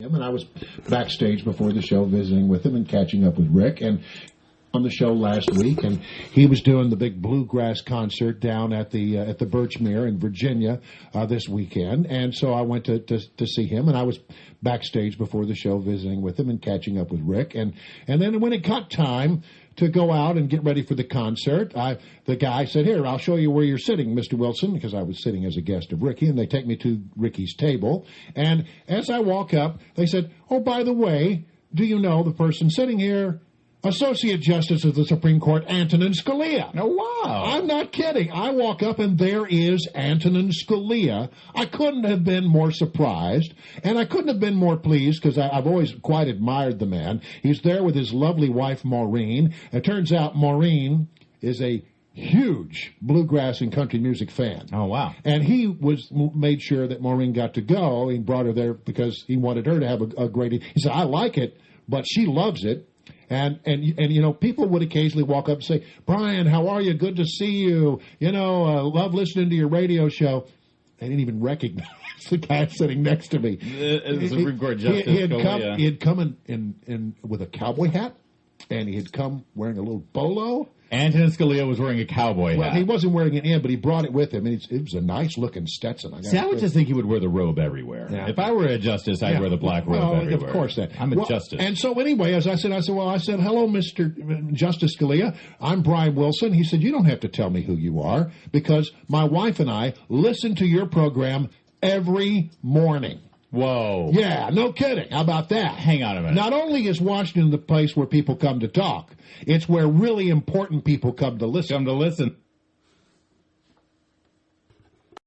And I was backstage before the show visiting with him and catching up with Rick and on the show last week, and he was doing the big bluegrass concert down at the Birchmere in Virginia this weekend, and so I went to see him, and I was backstage before the show visiting with him and catching up with Rick, and then when it got time to go out and get ready for the concert, the guy said, "Here, I'll show you where you're sitting, Mr. Wilson," because I was sitting as a guest of Ricky, and they take me to Ricky's table. And as I walk up, they said, "Oh, by the way, do you know the person sitting here? Associate Justice of the Supreme Court, Antonin Scalia." Oh, wow. I'm not kidding. I walk up, and there is Antonin Scalia. I couldn't have been more surprised, and I couldn't have been more pleased, because I've always quite admired the man. He's there with his lovely wife, Maureen. It turns out Maureen is a huge bluegrass and country music fan. Oh, wow. And he made sure that Maureen got to go. He brought her there because he wanted her to have a great... He said, "I like it, but she loves it." And you know, people would occasionally walk up and say, "Brian, how are you? Good to see you. You know, love listening to your radio show." They didn't even recognize the guy sitting next to me. The Supreme Court Justice. He had come in with a cowboy hat, and he had come wearing a little bolo. Antonin Scalia was wearing a cowboy hat. Well, he wasn't wearing it in, but he brought it with him, and it was a nice-looking Stetson. I would just think he would wear the robe everywhere. Yeah. If I were a justice, I'd wear the black robe everywhere. Of course, I'm a justice. And so anyway, as I said, "Hello, Mr. Justice Scalia. I'm Brian Wilson." He said, "You don't have to tell me who you are, because my wife and I listen to your program every morning." Whoa. Yeah, no kidding. How about that? Hang on a minute. Not only is Washington the place where people come to talk, it's where really important people come to listen.